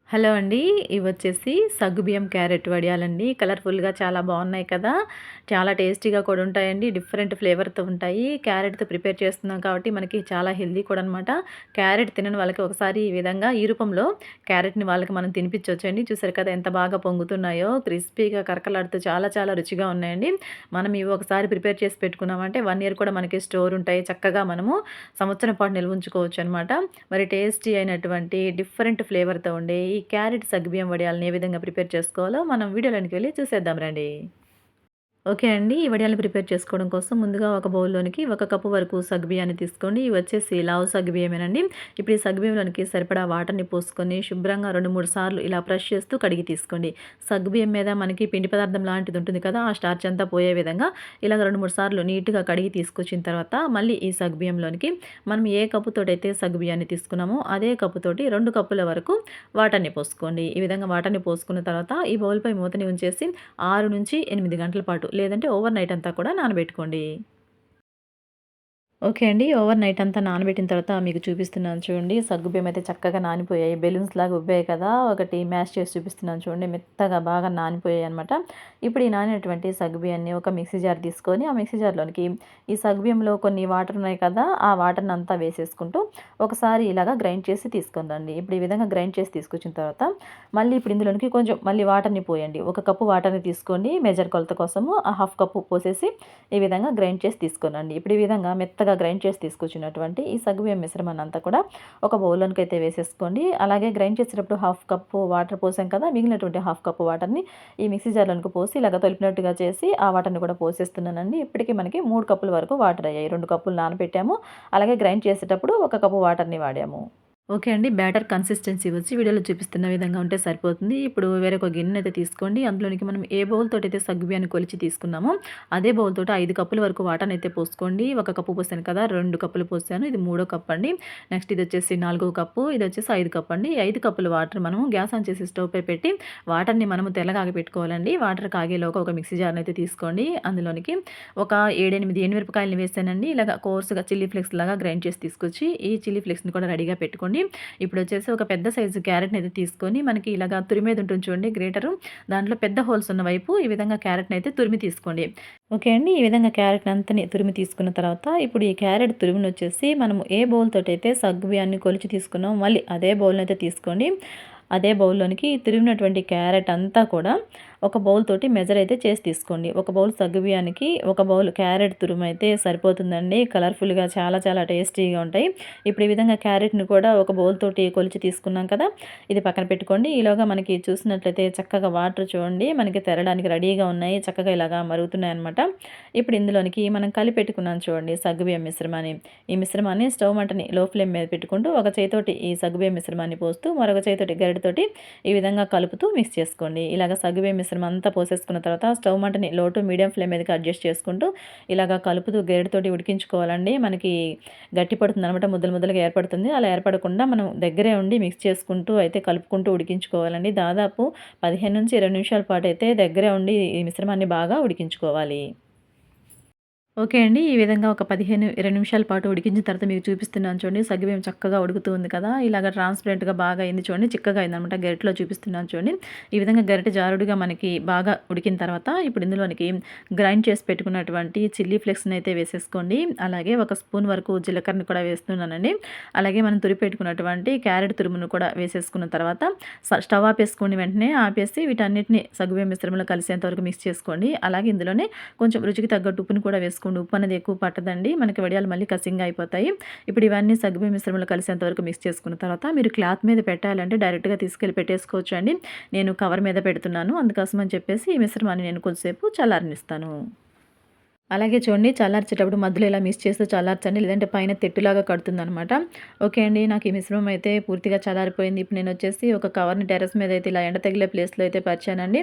Hello అండి. ఇవొచ్చేసి సగ్గుబియ్యం carrot వడియాలండి. కలర్‌ఫుల్‌గా చాలా బావున్నాయి కదా! చాలా టేస్టీగా కూడా ఉంటాయండి. డిఫరెంట్ ఫ్లేవర్‌తో ఉంటాయి. క్యారెట్‌తో ప్రిపేర్ చేస్తున్నాం కాబట్టి మనకి చాలా హెల్తీ కూడా అనమాట. క్యారెట్ తినని వాళ్ళకి ఒకసారి ఈ విధంగా ఈ రూపంలో క్యారెట్‌ని వాళ్ళకి మనం తినిపించొచ్చండి. చూసారు కదా ఎంత బాగా పొంగుతున్నాయో! క్రిస్పీగా కరకలాడుతూ చాలా చాలా రుచిగా ఉన్నాయండి. మనం ఇవి ఒకసారి ప్రిపేర్ చేసి పెట్టుకున్నామంటే 1 ఇయర్ కూడా మనకి స్టోర్ ఉంటాయి. చక్కగా మనము సంవత్సరం పాటు నిల్వ ఉంచుకోవచ్చనమాట. మరి టేస్టీ అయినటువంటి డిఫరెంట్ ఫ్లేవర్‌తో ఉండే ఈ క్యారెట్ సగ్గుబియ్యం వడియాలని ఏ విధంగా ప్రిపేర్ చేసుకోవాలో మనం వీడియోలోనికి వెళ్లి చూసేద్దాం రండి. ఓకే అండి. ఈ వడియాలు ప్రిపేర్ చేసుకోవడం కోసం ముందుగా ఒక బౌల్‌లోనికి ఒక కప్పు వరకు సగ్గుబియ్యాన్ని తీసుకోండి. ఇవి వచ్చేసి లావు సగ్గుబియ్యమేనండి. ఇప్పుడు ఈ సగ్గుబియ్యంలోనికి సరిపడా వాటర్‌ని పోసుకొని శుభ్రంగా 2, 3 సార్లు ఇలా బ్రష్ చేస్తూ కడిగి తీసుకోండి. సగ్గుబియ్యం మీద మనకి పిండి పదార్థం లాంటిది ఉంటుంది కదా! ఆ స్టార్చ్ అంతా పోయే విధంగా ఇలాగ 2, 3 సార్లు నీట్‌గా కడిగి తీసుకొచ్చిన తర్వాత మళ్ళీ ఈ సగ్గుబియ్యంలోనికి మనం ఏ కప్పుతోటైతే సగ్గుబియ్యాన్ని తీసుకున్నామో అదే కప్పుతోటి 2 కప్పుల వరకు వాటర్‌ని పోసుకోండి. ఈ విధంగా వాటర్‌ని పోసుకున్న తర్వాత ఈ బౌల్‌పై మూతని ఉంచేసి 6-8 గంటల పాటు లేదంటే ఓవర్ నైట్ అంతా కూడా నానబెట్టుకోండి. ఓకే అండి. ఓవర్ నైట్ అంతా నానబెట్టిన తర్వాత మీకు చూపిస్తున్నాను చూడండి. సగ్గుబియ్యం అయితే చక్కగా నానిపోయాయి. బెలూన్స్‌లాగా ఉబ్బాయి కదా! ఒకటి మ్యాష్ చేసి చూపిస్తున్నాను చూడండి. మెత్తగా బాగా నానిపోయాయన్నమాట. ఇప్పుడు ఈ నానినటువంటి సగ్గుబియ్యాన్ని ఒక మిక్సీ జార్ తీసుకొని, ఆ మిక్సీ జార్‌లోనికి ఈ సగ్గుబియ్యంలో కొన్ని వాటర్ ఉన్నాయి కదా! ఆ వాటర్‌ని అంతా వేసేసుకుంటూ ఒకసారి ఇలాగా గ్రైండ్ చేసి తీసుకొని రండి. ఇప్పుడు ఈ విధంగా గ్రైండ్ చేసి తీసుకొచ్చిన తర్వాత మళ్ళీ ఇప్పుడు ఇందులోనికి కొంచెం మళ్ళీ వాటర్‌ని పోయండి. ఒక కప్పు వాటర్‌ని తీసుకోండి మెజర్ కొలత కోసము. ఆ హాఫ్ కప్పు పోసేసి ఈ విధంగా గ్రైండ్ చేసి తీసుకొనండి. ఇప్పుడు ఈ విధంగా మెత్తగా గ్రైండ్ చేసి తీసుకొచ్చినటువంటి ఈ సగ్గుబియ్యం మిశ్రమాన్నంతా కూడా ఒక బౌల్‌లోనికైతే వేసేసుకోండి. అలాగే గ్రైండ్ చేసేటప్పుడు హాఫ్ కప్పు వాటర్ పోసాం కదా! మిగిలినటువంటి హాఫ్ కప్పు వాటర్‌ని ఈ మిక్సీ జార్‌లోనికి పోసి ఇలాగ తొలిపినట్టుగా చేసి ఆ వాటర్‌ని కూడా పోసేస్తున్నానండి. ఇప్పటికి మనకి 3 కప్పుల వరకు వాటర్ అయ్యాయి. 2 కప్పులు నానబెట్టాము. అలాగే గ్రైండ్ చేసేటప్పుడు ఒక కప్పు వాటర్‌ని వాడాము. ఓకే అండి. బ్యాటర్ కన్సిస్టెన్సీ వచ్చి వీడియోలో చూపిస్తున్న విధంగా ఉంటే సరిపోతుంది. ఇప్పుడు వేరొక గిన్నెనైతే తీసుకోండి. అందులోనికి మనం ఏ బౌల్‌తోటైతే సగ్గుబియ్యాన్ని కొలిచి తీసుకున్నామో, అదే బౌల్‌తోటి 5 కప్పుల వరకు వాటర్‌నైతే పోసుకోండి. ఒక కప్పు పోసాను కదా! 2 కప్పులు పోసాను. ఇది మూడో కప్ అండి. నెక్స్ట్ ఇదొచ్చేసి నాలుగో కప్పు. ఇదొచ్చేసి 5 కప్ అండి. 5 కప్పుల వాటర్ మనము గ్యాస్ ఆన్ చేసి స్టవ్ పై పెట్టి వాటర్‌ని మనము తెల్లగా కాగపెట్టుకోవాలండి. వాటర్ కాగేలోగా ఒక మిక్సీ జార్‌నైతే తీసుకోండి. అందులోనికి ఒక 7, 8 ఎండుమిరపకాయలని వేసానండి. ఇలాగ కోర్స్‌గా చిల్లీ ఫ్లేక్స్ లాగా గ్రైండ్ చేసి తీసుకొచ్చి, ఈ చిల్లీ ఫ్లేక్స్‌ని కూడా రెడీగా పెట్టుకోండి. ఇప్పుడొచ్చేసి ఒక పెద్ద సైజు క్యారెట్‌నయితే తీసుకొని మనకి ఇలాగా తురిమేది ఉంటుంది చూడండి గ్రేటరు. దాంట్లో పెద్ద హోల్స్ ఉన్న వైపు ఈ విధంగా క్యారెట్‌నయితే తురిమి తీసుకోండి. ఓకే అండి. ఈ విధంగా క్యారెట్‌నంతని తురిమి తీసుకున్న తర్వాత ఇప్పుడు ఈ క్యారెట్ తురుమునొచ్చేసి మనము ఏ బౌల్ తోటైతే సగ్గుబియ్యాన్ని కొలిచి తీసుకున్నామో మళ్ళీ అదే బౌల్‌నయితే తీసుకోండి. అదే బౌల్‌లోనికి తురిమినటువంటి క్యారెట్ అంతా కూడా ఒక బౌల్ తోటి మెజర్ అయితే చేసి తీసుకోండి. ఒక బౌల్ సగ్గుబియ్యానికి ఒక బౌల్ క్యారెట్ తురుమైతే సరిపోతుందండి. కలర్‌ఫుల్‌గా చాలా చాలా టేస్టీగా ఉంటాయి. ఇప్పుడు ఈ విధంగా క్యారెట్‌ని కూడా ఒక బౌల్ తోటి కొలిచి తీసుకున్నాం కదా! ఇది పక్కన పెట్టుకోండి. ఈలోగా మనకి చూసినట్లయితే చక్కగా వాటర్ చూడండి మనకి తెరడానికి రెడీగా ఉన్నాయి. చక్కగా ఇలాగా మరుగుతున్నాయన్నమాట. ఇప్పుడు ఇందులోనికి మనం కలిపెట్టుకున్నాం చూడండి సగ్గుబియ్యం మిశ్రమాన్ని. ఈ మిశ్రమాన్ని స్టవ్ మంటని లో ఫ్లేమ్ మీద పెట్టుకుంటూ ఒక చేత్తోటి ఈ సగ్గుబియ్యం మిశ్రమాన్ని పోస్తూ మరొక చేత్తోటి గరిటెతోటి ఈ విధంగా కలుపుతూ మిక్స్ చేసుకోండి. ఇలాగ సగ్గుబియ్యం మిశ్రమం అంతా పోసేసుకున్న తర్వాత స్టవ్ మంటని లో టు మీడియం ఫ్లేమ్ మీదకి అడ్జస్ట్ చేసుకుంటూ ఇలాగ కలుపుతూ గరిటెతోటి ఉడికించుకోవాలండి. మనకి గట్టి పడుతుందనమాట. ముద్దలు ముద్దలుగా ఏర్పడుతుంది. అలా ఏర్పడకుండా మనం దగ్గరే ఉండి మిక్స్ చేసుకుంటూ అయితే కలుపుకుంటూ ఉడికించుకోవాలండి. దాదాపు 15-20 నిమిషాల పాటైతే దగ్గరే ఉండి ఈ మిశ్రమాన్ని బాగా ఉడికించుకోవాలి. ఓకే అండి. ఈ విధంగా ఒక 15, 20 నిమిషాల పాటు ఉడికించిన తర్వాత మీకు చూపిస్తున్నాను చూడండి. సగ్గుబియ్యం చక్కగా ఉడుకుతూ ఉంది కదా! ఇలాగ ట్రాన్స్‌పరెంట్‌గా బాగా అయింది చూడండి. చిక్కగా అయిందనమాట. గరిటెలో చూపిస్తున్నాను చూడండి. ఈ విధంగా గరిటె జారుడుగా మనకి బాగా ఉడికిన తర్వాత ఇప్పుడు ఇందులోనికి గ్రైండ్ చేసి పెట్టుకున్నటువంటి చిల్లీ ఫ్లేక్స్‌ని అయితే వేసేసుకోండి. అలాగే ఒక స్పూన్ వరకు జీలకర్రని కూడా వేస్తున్నానండి. అలాగే మనం తురిపెట్టుకున్నటువంటి క్యారెట్ తురుమును కూడా వేసేసుకున్న తర్వాత స్టవ్ ఆపేసుకోండి. వెంటనే ఆపేసి వీటన్నిటిని సగ్గుబియ్యం మిశ్రమంలో కలిసేంత వరకు మిక్స్ చేసుకోండి. అలాగే ఇందులోనే కొంచెం రుచికి తగ్గట్టు ఉప్పుని కూడా వేసుకోండి. ఉప్పు అనేది ఎక్కువ పట్టదండి. మనకి వడియాలు మళ్ళీ కసింగా అయిపోతాయి. ఇప్పుడు ఇవన్నీ సగ్గుబియ్యం మిశ్రమంలో కలిసేంత వరకు మిక్స్ చేసుకున్న తర్వాత మీరు క్లాత్ మీద పెట్టాలంటే డైరెక్ట్‌గా తీసుకెళ్ళి పెట్టేసుకోవచ్చు అండి. నేను కవర్ మీద పెడుతున్నాను. అందుకోసం అని చెప్పేసి ఈ మిశ్రమాన్ని నేను కొద్దిసేపు చల్లారనిస్తాను. అలాగే చూడండి చల్లార్చేటప్పుడు మధ్యలో ఇలా మిక్స్ చేస్తూ చల్లార్చండి. లేదంటే పైన తెట్టులాగా కడుతుందనమాట. ఓకే అండి. నాకు ఈ మిశ్రమం అయితే పూర్తిగా చల్లారిపోయింది. ఇప్పుడు నేనొచ్చేసి ఒక కవర్‌ని టెర్రస్ మీద అయితే ఇలా ఎండ తగిలే ప్లేస్‌లో అయితే పరిచానండి.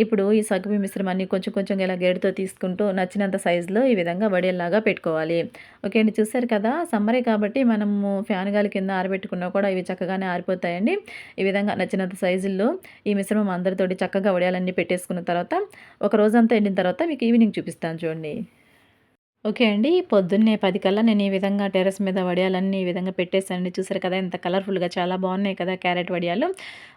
ఇప్పుడు ఈ సగ్గుబియ్యం మిశ్రమాన్ని కొంచెం కొంచెంగా ఇలా గేటుతో తీసుకుంటూ నచ్చినంత సైజులో ఈ విధంగా వడియాల్లాగా పెట్టుకోవాలి. ఓకే అండి. చూసారు కదా! సమ్మరే కాబట్టి మనము ఫ్యాన్ గాలి కింద ఆరబెట్టుకున్నా కూడా ఇవి చక్కగానే ఆరిపోతాయండి. ఈ విధంగా నచ్చినంత సైజుల్లో ఈ మిశ్రమం అందరితోటి చక్కగా వడియాలన్నీ పెట్టేసుకున్న తర్వాత ఒక రోజంతా ఎండిన తర్వాత మీకు ఈవినింగ్ చూపిస్తాను చూడండి. ఓకే అండి. పొద్దున్నే 10 కల్లా నేను ఈ విధంగా టెర్రస్ మీద వడియాలన్నీ ఈ విధంగా పెట్టేసానండి. చూసారు కదా! ఎంత కలర్‌ఫుల్‌గా చాలా బాగున్నాయి కదా! క్యారెట్ వడియాలు.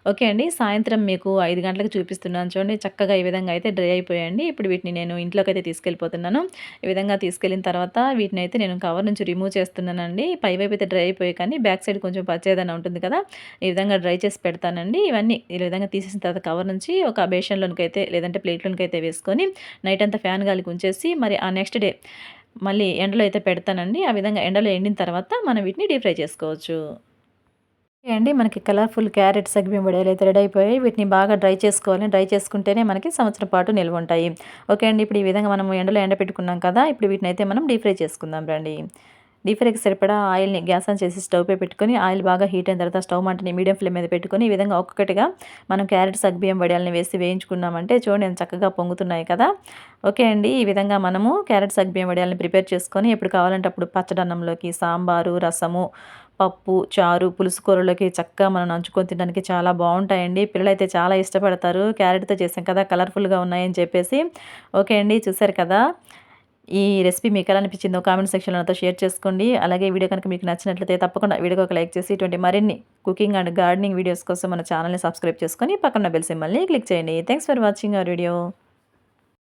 ఓకే అండి. సాయంత్రం మీకు 5 గంటలకు చూపిస్తున్నాను చూడండి. చక్కగా ఈ విధంగా అయితే డ్రై అయిపోయాయండి. ఇప్పుడు వీటిని నేను ఇంట్లోకైతే తీసుకెళ్ళిపోతున్నాను. ఈ విధంగా తీసుకెళ్ళిన తర్వాత వీటినైతే నేను కవర్ నుంచి రిమూవ్ చేస్తున్నానండి. పైవైపు అయితే డ్రై అయిపోయాయి కానీ బ్యాక్ సైడ్ కొంచెం పచ్చేదనం ఉంటుంది కదా! ఈ విధంగా డ్రై చేసి పెడతానండి. ఇవన్నీ ఈ విధంగా తీసేసిన తర్వాత కవర్ నుంచి ఒక బేషన్‌లోనికైతే లేదంటే ప్లేట్‌లోనికైతే వేసుకొని నైట్ అంతా ఫ్యాన్ గాలికి ఉంచేసి మరి ఆ నెక్స్ట్ డే మళ్ళీ ఎండలో అయితే పెడతానండి. ఆ విధంగా ఎండలో ఎండిన తర్వాత మనం వీటిని డీప్ ఫ్రై చేసుకోవచ్చు. ఓకే అండి. మనకి కలర్‌ఫుల్ క్యారెట్ సగ్గుబియ్యం వడియాలైతే రెడీ అయిపోయాయి. వీటిని బాగా డ్రై చేసుకోవాలి. డ్రై చేసుకుంటేనే మనకి సంవత్సరం పాటు నిల్వుంటాయి. ఓకే అండి. ఇప్పుడు ఈ విధంగా మనం ఎండలో ఎండబెట్టుకున్నాం కదా! ఇప్పుడు వీటినైతే మనం డీప్ ఫ్రై చేసుకుందాం రండి. డీప్ ఫ్రైకి సరిపడా ఆయిల్‌ని గ్యాస్ ఆన్ చేసి స్టవ్ పై పెట్టుకొని ఆయిల్ బాగా హీట్ అయిన తర్వాత స్టవ్ మంటని మీడియం ఫ్లేమ్ మీద పెట్టుకొని ఈ విధంగా ఒక్కొక్కటిగా మనం క్యారెట్ సగ్గుబియ్యం వడియాలని వేసి వేయించుకున్నామంటే చూడండి ఎంత చక్కగా పొంగుతున్నాయి కదా! ఓకే అండి. ఈ విధంగా మనము క్యారెట్ సగ్గుబియ్యం వడియాలని ప్రిపేర్ చేసుకొని ఎప్పుడు కావాలంటే అప్పుడు పచ్చడన్నంలోకి, సాంబారు, రసము, పప్పు, చారు, పులుసు కూరలోకి చక్కగా మనం నంచుకొని తినడానికి చాలా బావుంటాయండి. పిల్లలైతే చాలా ఇష్టపడతారు. క్యారెట్‌తో చేసాం కదా! కలర్‌ఫుల్‌గా ఉన్నాయని చెప్పేసి. ఓకే అండి. చూసారు కదా! ఈ రెసిపీ మీకెలా అనిపించిందో కామెంట్ సెక్షన్‌లో నాతో షేర్ చేసుకోండి. అలాగే ఈ వీడియో కనుక మీకు నచ్చినట్లయితే తప్పకుండా వీడియోకి ఒక లైక్ చేసి ఇటువంటి మరిన్ని కుకింగ్ అండ్ గార్డెనింగ్ వీడియోస్ కోసం మన ఛానెల్‌ని సబ్స్క్రైబ్ చేసుకొని పక్కన బెల్ సింబల్‌ని క్లిక్ చేయండి. Thanks for watching our video.